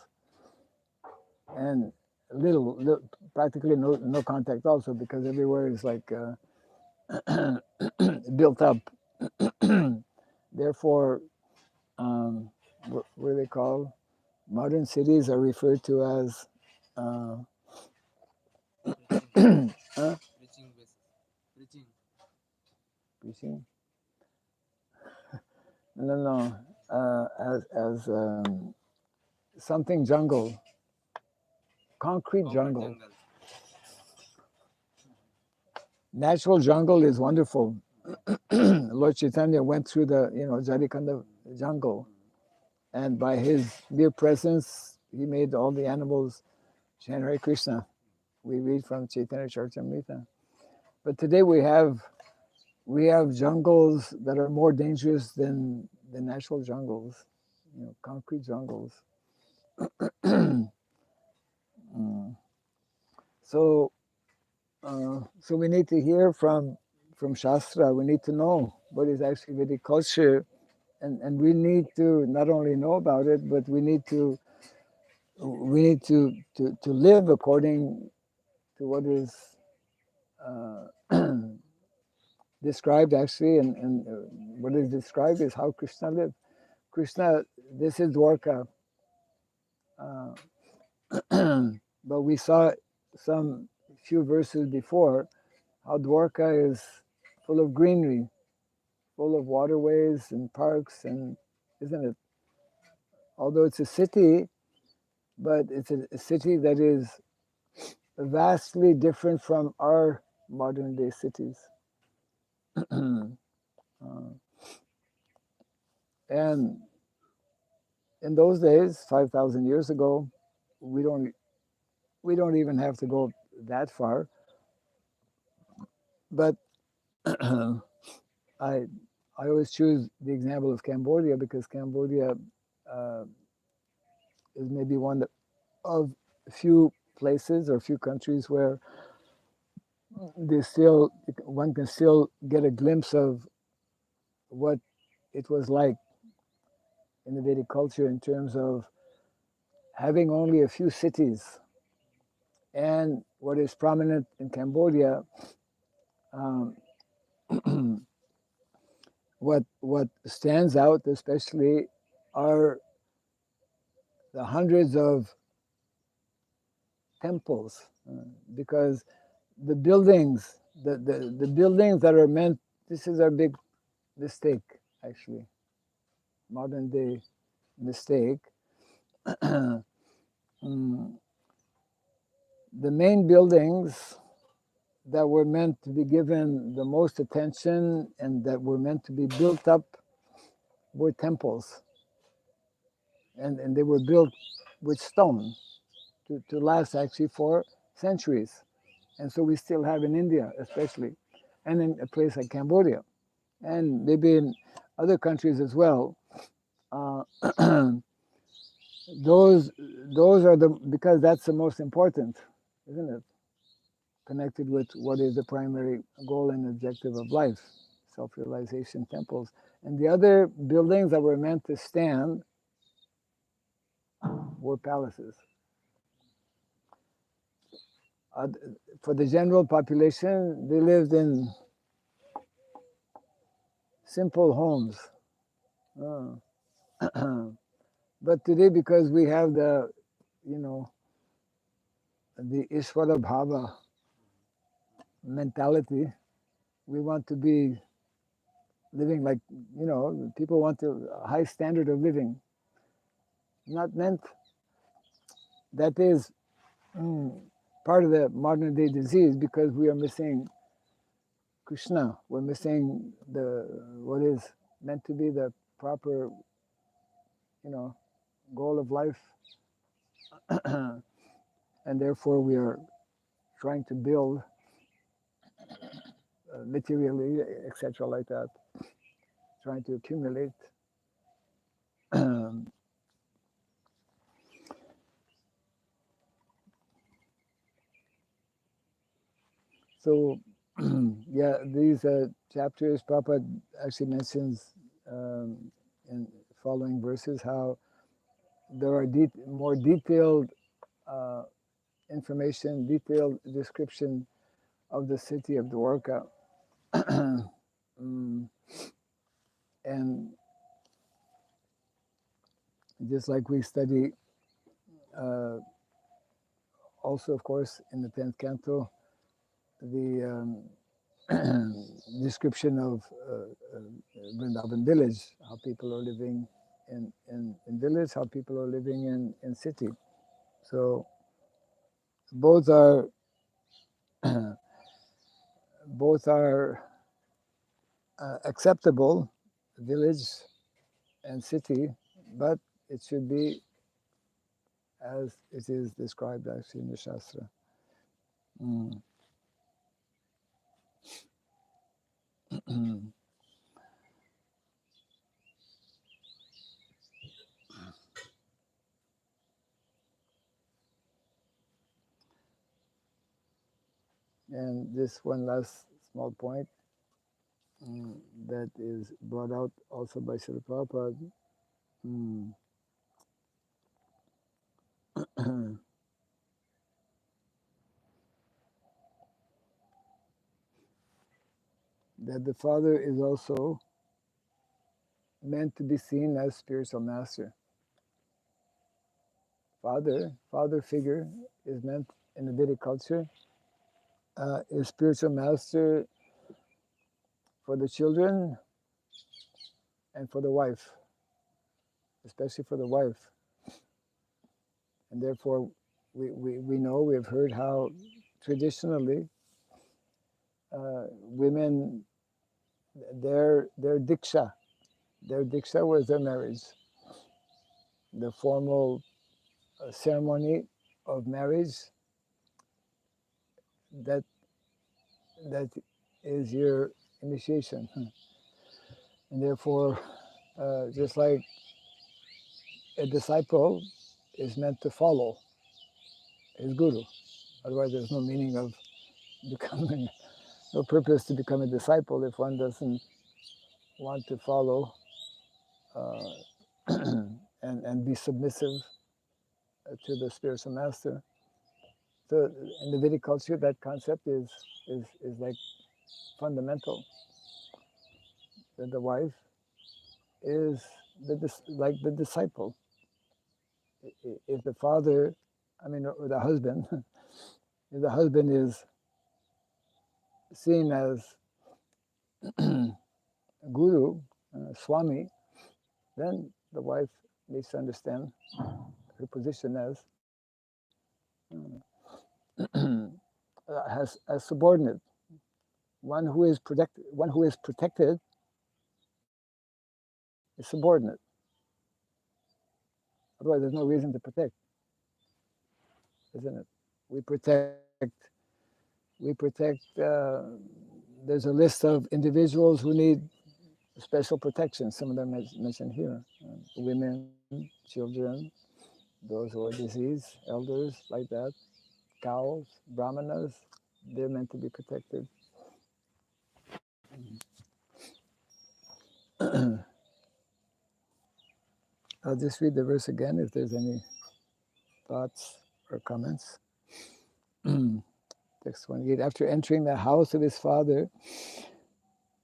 and little practically no contact also, because everywhere is like built up. Therefore, what are they called? Modern cities are referred to as huh? Preaching? No. As something jungle, concrete jungle. Natural jungle is wonderful. Lord Chaitanya went through the Jarikanda jungle, and by his mere presence, he made all the animals chant Hare Krishna. We read from Chaitanya Charitamrita. But today we have jungles that are more dangerous than the natural jungles, concrete jungles. So we need to hear from Shastra. We need to know what is actually Vedic culture, and we need to not only know about it, but we need to live according to what is described actually, and what is described is how Krishna lived. Krishna, this is Dvārakā. But we saw some few verses before how Dvārakā is full of greenery, full of waterways and parks, and isn't it? Although it's a city, but it's a city that is vastly different from our modern day cities. And in those days, 5,000 years ago, we don't even have to go that far. But I always choose the example of Cambodia, because Cambodia is maybe one of few places or few countries where one can still get a glimpse of what it was like in the Vedic culture in terms of having only a few cities. And what is prominent in Cambodia, what stands out especially are the hundreds of temples, because the buildings the buildings that are meant, this is our big mistake, actually, modern day mistake. Mm, the main buildings that were meant to be given the most attention and that were meant to be built up were temples. And they were built with stone to last actually for centuries. And so we still have in India, especially, and in a place like Cambodia, and maybe in other countries as well. Uh, those are because that's the most important, isn't it? Connected with what is the primary goal and objective of life, self-realization, temples. And the other buildings that were meant to stand were palaces. Uh, for the general population, they lived in simple homes. But today, because we have the, the Ishvara Bhava mentality, we want to be living like, people want a high standard of living. Not meant, that is part of the modern day disease, because we are missing Krishna. We're missing what is meant to be the proper, goal of life. And therefore we are trying to build materially, etc., like that, trying to accumulate. So, yeah, these chapters, Prabhupada actually mentions in following verses how there are more detailed information, detailed description of the city of Dvārakā. And just like we study also, of course, in the 10th canto, the description of Vrindavan village, how people are living in village, how people are living in city. So both are acceptable, village and city, but it should be as it is described actually in the Shastra. And this one last small point that is brought out also by Srila Prabhupada. That the father is also meant to be seen as spiritual master. Father figure is meant in the Vedic culture is spiritual master for the children and for the wife, especially for the wife. And therefore, we know, we've heard how traditionally women, their diksha was their marriage. The formal ceremony of marriage, that is your initiation. And therefore, just like a disciple is meant to follow his guru, otherwise there's no meaning of becoming, no purpose to become a disciple if one doesn't want to follow and be submissive to the spiritual master. So in the Vedic culture, that concept is like fundamental. That the wife is like the disciple. If the father, or the husband, if the husband is seen as guru, Swami, then the wife needs to understand her position as as subordinate, one who is protected is subordinate. Otherwise, there's no reason to protect, isn't it? We protect. There's a list of individuals who need special protection. Some of them mentioned here: women, children, those who are diseased, elders, like that, cows, brahmanas. They're meant to be protected. I'll just read the verse again if there's any thoughts or comments. Text 28. After entering the house of his father,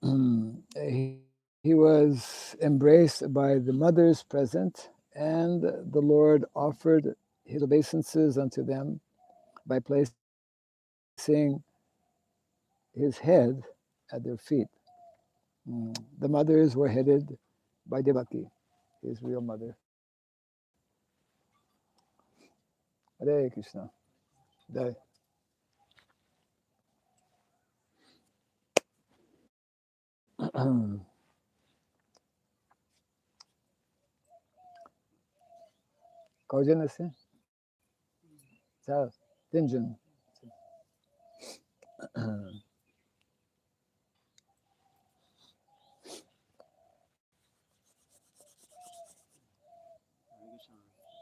he was embraced by the mothers present, and the Lord offered his obeisances unto them by placing his head at their feet. The mothers were headed by Devaki, his real mother. Hare Krishna. Jai. Kaujana se? Sa Tinjan.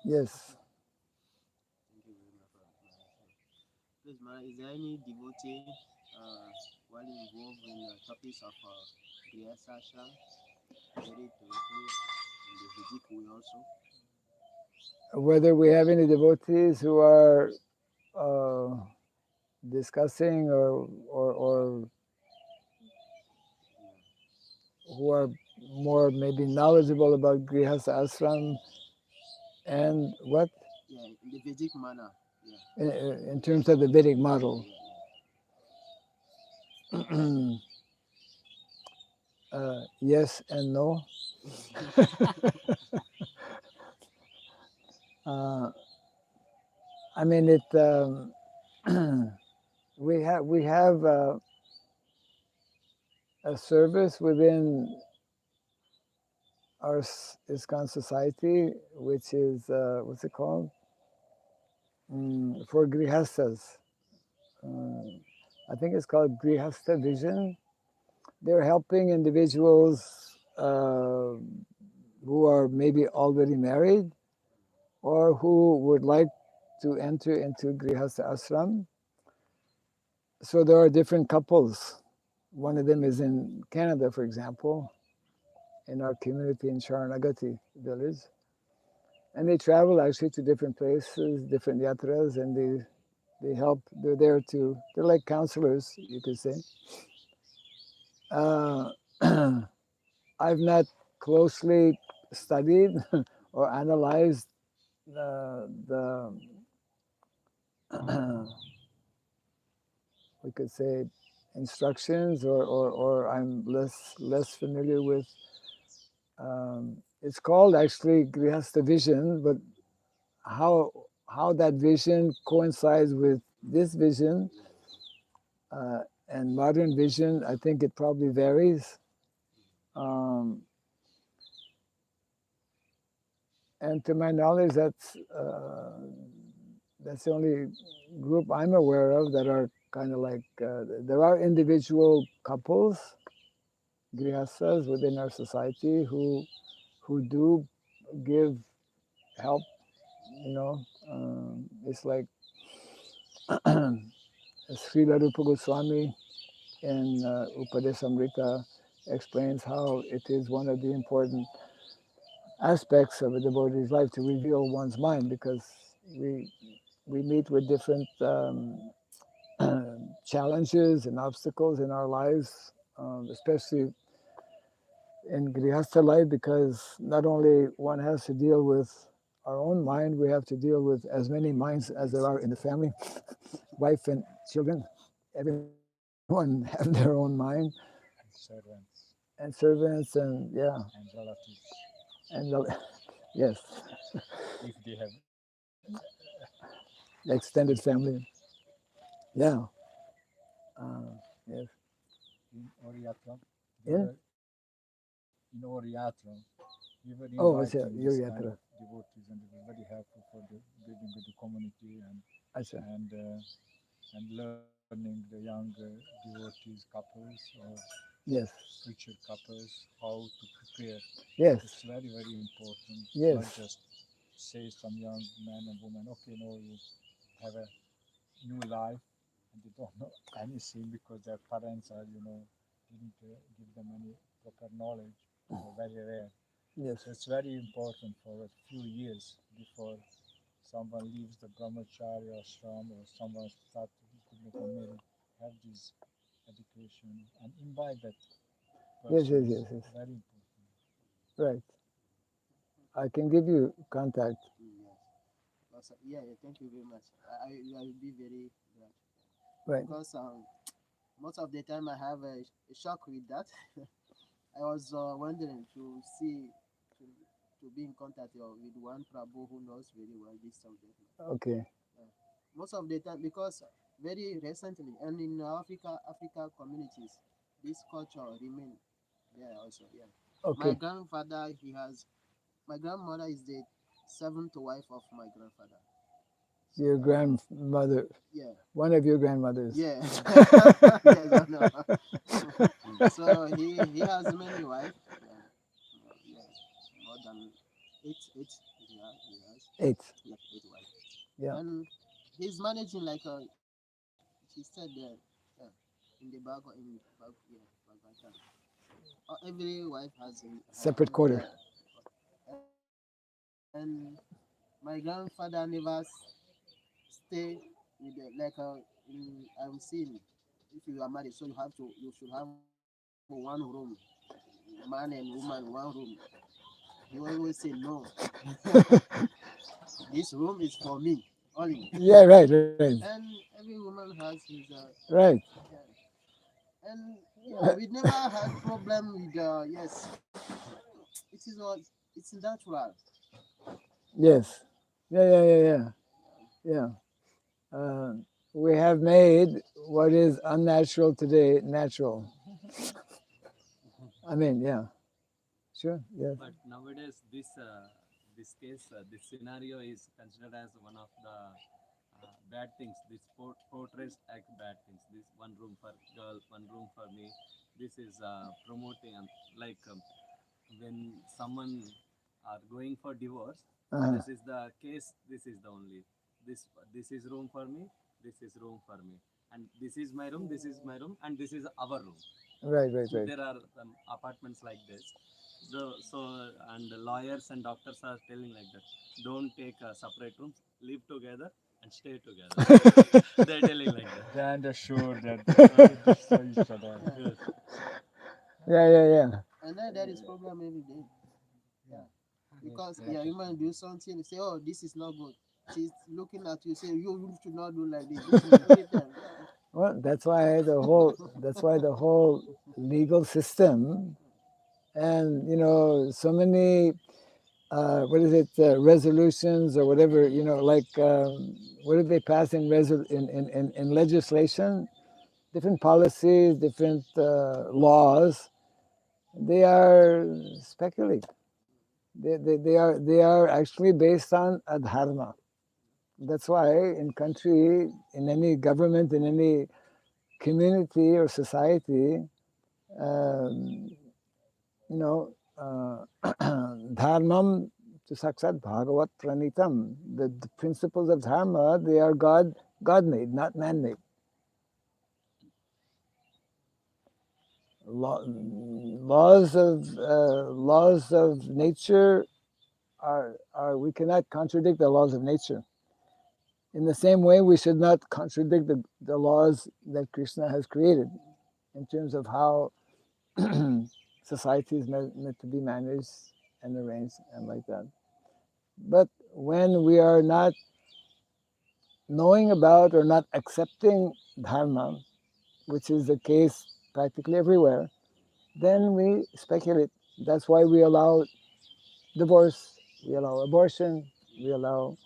Yes. Thank you very much for that. Please, ma, is there any devotee while involved in the topics of Grihasasha, very directly in the Vedic way also? Whether we have any devotees who are discussing or who are more maybe knowledgeable about Grihastha ashram and what? Yeah, in the Vedic manner. Yeah. In terms of the Vedic model. Yes and no. I mean, it. We have a service within our ISKCON society, which is what's it called? For Grihastas. I think it's called Grihastha Vision. They're helping individuals who are maybe already married or who would like to enter into Grihastha ashram. So there are different couples. One of them is in Canada, for example, in our community in Sharanagati village. And they travel actually to different places, different yatras, and they help. They're there to, they're like counselors, you could say. I've not closely studied or analyzed the we could say instructions, or I'm less familiar with. It's called actually Grihastha Vision, but how that vision coincides with this vision and modern vision, I think it probably varies. And to my knowledge, that's the only group I'm aware of that are kind of like, there are individual couples, grihasthas within our society who do give help, you know. It's like Srila Rupa Goswami in Upadesamrita explains how it is one of the important aspects of a devotee's life to reveal one's mind, because we meet with different challenges and obstacles in our lives, especially in Grihastha life, because not only one has to deal with our own mind, we have to deal with as many minds as there are in the family, wife and children, everybody everyone have their own mind and servants and servants and yeah and relatives, and yes, if they have extended family. Yeah. Yes. in Oriatra. We In were in Oriatra. We were oh, it's inviting your this kind yatra. of devotees, and it was very helpful for the building of the community Acha. and learning the young devotees, couples or Yes. future couples how to prepare. Yes. It's very very important. Yes. Not just say some young man and woman, okay, no, you have a new life, and they don't know anything because their parents are, didn't give them any proper knowledge or very rare. Yes. So it's very important for a few years before someone leaves the brahmacharya ashram or someone starts to become married, have this education and invite that Yes. person Yes. is Yes. Yes. very important. Right. I can give you contact. Yes. Also, yeah, yeah, thank you very much. I will be very glad Right. because most of the time I have a shock with that. I was wondering to see to, to be in contact with one Prabhu who knows very well this subject. Okay. Uh, most of the time because very recently and in Africa communities this culture remain there also. Yeah. My Okay. grandfather my grandmother is the seventh wife of my grandfather. So Your grandmother, yeah. one of your grandmothers. Yeah. Yes, I know. So he has many wives. Yeah. Yeah. More than eight. He has. Eight. Yeah, eight wives. Yeah. And he's managing like she said yeah, in the yeah, Bhagavatam. Every wife has her Separate own quarter. yeah. And my grandfather never stay with I'm seeing if you are married, so you should have one room, man and woman, one room. He always say no. This room is for me only. Yeah. Right. Right. And every woman has his Right. yeah. And yeah, we never had problem with yes. It is all it's natural. Yes. Yeah. Yeah. Yeah. Yeah. Yeah. Uh, we have made what is unnatural today natural. I mean, yeah. Sure. Yes. But nowadays, this case, this scenario is considered as one of the bad things. This portrays like bad things. This one room for girl, one room for me. This is promoting like when someone are going for divorce. Uh-huh. This is the case. This is the only this is room for me. This is room for me, and this is my room. This is my room, and this is our room. Right. Right. Right. There are apartments like this. So and the lawyers and doctors are telling like that. Don't take separate rooms. Live together and stay together. They're telling like that. They understood that they destroy each other. Yeah. Yes. Yeah. Yeah. Yeah. And then there is problem every day. Yeah. Because Yes, yeah, you might do something, say, oh, this is not good. She's looking at you, say, you should not do like this. This is every time. Yeah. Well, that's why the whole legal system and so many what is it resolutions or whatever like what did they pass in legislation, different policies, different laws, they are speculate. They are actually based on adharma. That's why in country, in any government, in any community or society, um, you know, dharmam to saksat bhagavat pranitam. The principles of dharma, they are God made, not man made. Laws of nature are we cannot contradict the laws of nature. In the same way, we should not contradict the laws that Krishna has created in terms of how society is meant to be managed and arranged and like that. But when we are not knowing about or not accepting dharma, which is the case practically everywhere, then we speculate. That's why we allow divorce, we allow abortion, we allow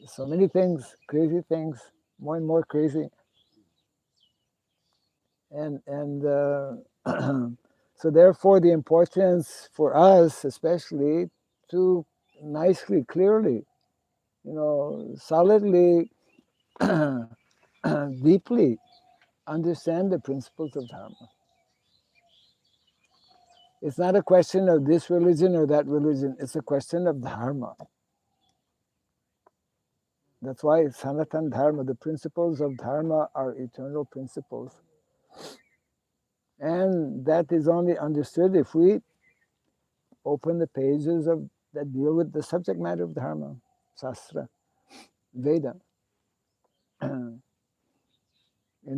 so many things, crazy things, more and more crazy. And so therefore the importance for us especially to nicely, clearly, solidly, deeply understand the principles of Dharma. It's not a question of this religion or that religion, it's a question of Dharma. That's why Sanatan Dharma, the principles of Dharma are eternal principles. And that is only understood if we open the pages that deal with the subject matter of Dharma, Shastra, Veda. And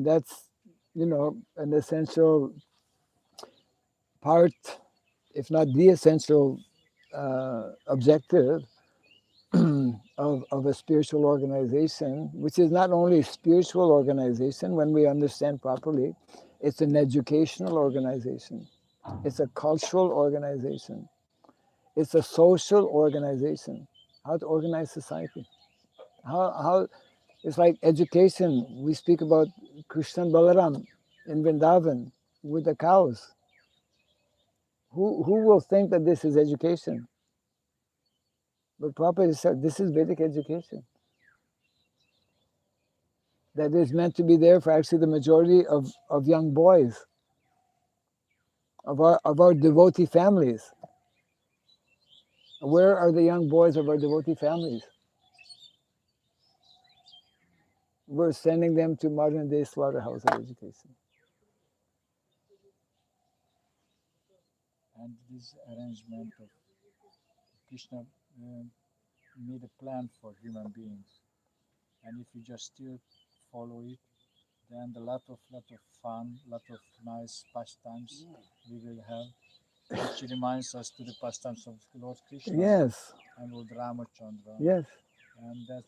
that's, an essential part, if not the essential objective of a spiritual organization, which is not only a spiritual organization when we understand properly, it's an educational organization, it's a cultural organization, it's a social organization, how to organize society. How it's like education. We speak about Krishna and Balaram in Vrindavan with the cows. Who will think that this is education? But Prabhupada said this is Vedic education. That is meant to be there for actually the majority of young boys, of our devotee families. Where are the young boys of our devotee families? We're sending them to modern day slaughterhouse of education. And this arrangement of Krishna made a plan for human beings. And if we just still follow it, then a lot of fun, lot of nice pastimes we will have, which reminds us to the pastimes of Lord Kṛṣṇa Yes. and Lord Ramachandra. Yes. And that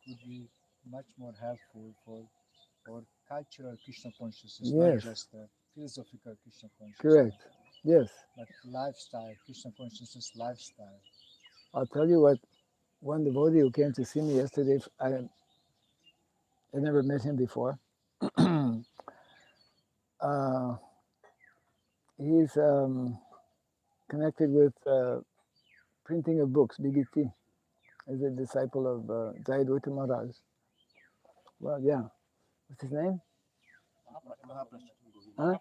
could be much more helpful for cultural Krishna consciousness, not Yes. just philosophical Krishna consciousness. Correct. Yes. But lifestyle, Krishna consciousness lifestyle. I'll tell you what, one devotee who came to see me yesterday, I never met him before. He's connected with printing of books, BBT, as a disciple of Jayadvaita Maharaj. Well, yeah. What's his name? Huh?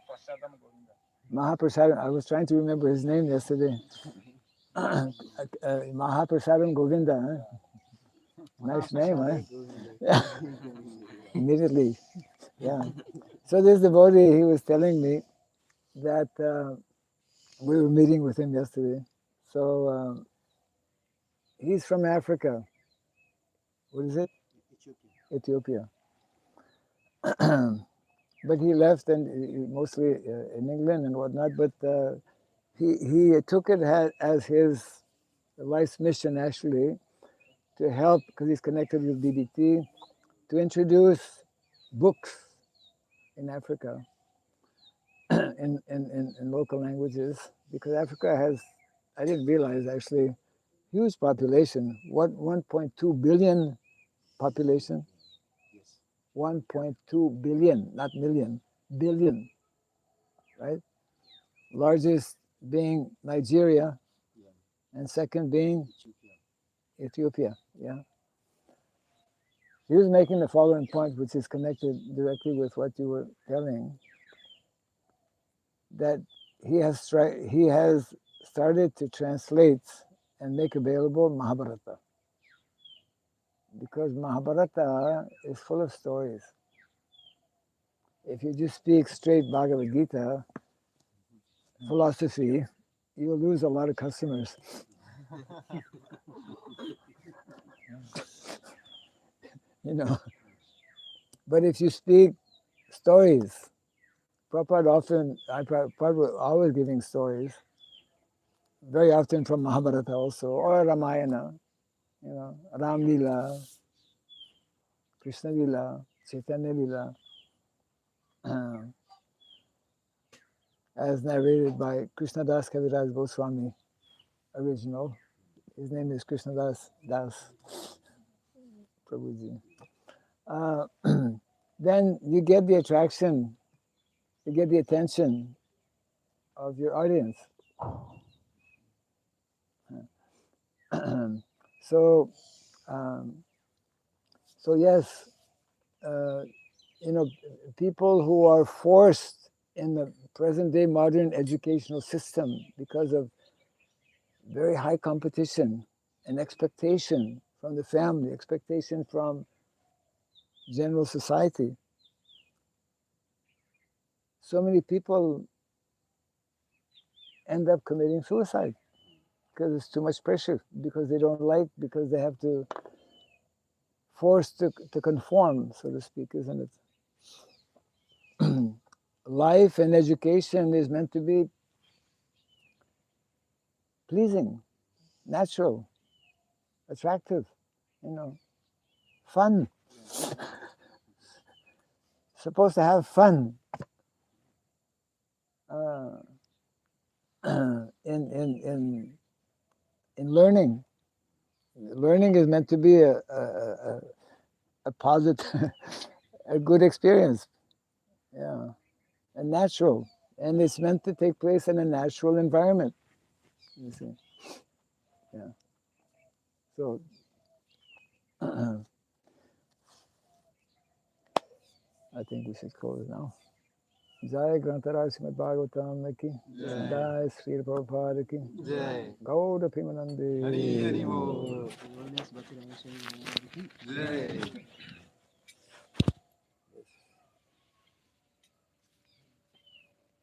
Mahaprasadam. I was trying to remember his name yesterday. Mahaprasadam Govinda. Huh? Nice name, huh? Yeah. Immediately. Yeah. So this devotee, he was telling me that we were meeting with him yesterday. So he's from Africa. What is it? Ethiopia. But he left and mostly in England and whatnot. But he took it as his life's mission actually to help, because he's connected with BBT, to introduce books in Africa in local languages, because Africa has, I didn't realize actually, huge population. What, 1.2 billion population? Yes. 1.2 billion, not million, billion, right? Largest being Nigeria, Yeah. and second being Ethiopia. Ethiopia, yeah. He was making the following point, which is connected directly with what you were telling, that he has started to translate and make available Mahabharata. Because Mahabharata is full of stories. If you just speak straight Bhagavad Gita, philosophy, you'll lose a lot of customers. But if you speak stories, Prabhupada was always giving stories, very often from Mahabharata also, or Ramayana, Ram Lila, Krishna Lila, Chaitanya Lila. as narrated by Krishnadas Kaviraj Goswami, original. His name is Krishnadas Das Prabhuji. Then you get the attraction, you get the attention of your audience. So, yes, people who are forced in the present day modern educational system because of very high competition and expectation from the family, expectation from general society. So many people end up committing suicide because it's too much pressure, because they don't like, because they have to force to conform, so to speak, isn't it? Life and education is meant to be pleasing, natural, attractive, fun. Supposed to have fun in learning. Learning is meant to be a positive, a good experience, yeah, and natural, and it's meant to take place in a natural environment. You see, yeah. So, I think we should close now. Jai Grantharaj Srimad Bhagavatam ki Jai Sri Prabhupada ki Jai. Gauda Premanande Hari Hari Bol. Always Bhakti Raghava Swami Maharaj ki Jai.